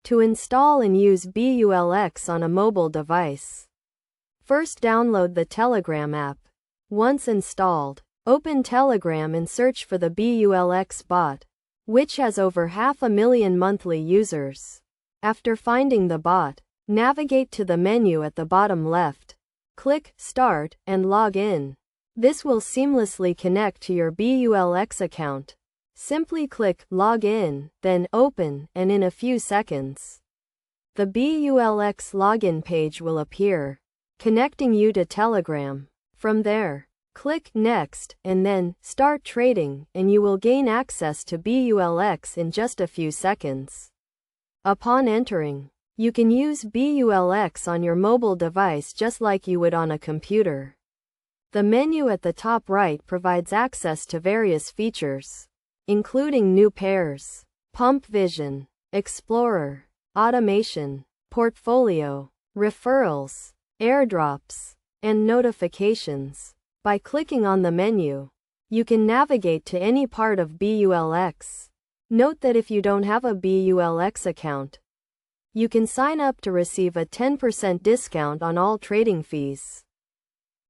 To install and use Bullx on a mobile device, first download the Telegram app. Once installed, open Telegram and search for the Bullx bot, which has over 500,000 monthly users. After finding the bot, navigate to the menu at the bottom left. Click Start and log in. This will seamlessly connect to your Bullx account. Simply click Log in, then Open, and in a few seconds, the Bullx login page will appear, connecting you to Telegram. From there, click Next, and then Start Trading, and you will gain access to Bullx in just a few seconds. Upon entering, you can use Bullx on your mobile device just like you would on a computer. The menu at the top right provides access to various features, including new pairs, pump vision, explorer, automation, portfolio, referrals, airdrops, and notifications. By clicking on the menu, you can navigate to any part of Bullx. Note that if you don't have a Bullx account, you can sign up to receive a 10% discount on all trading fees.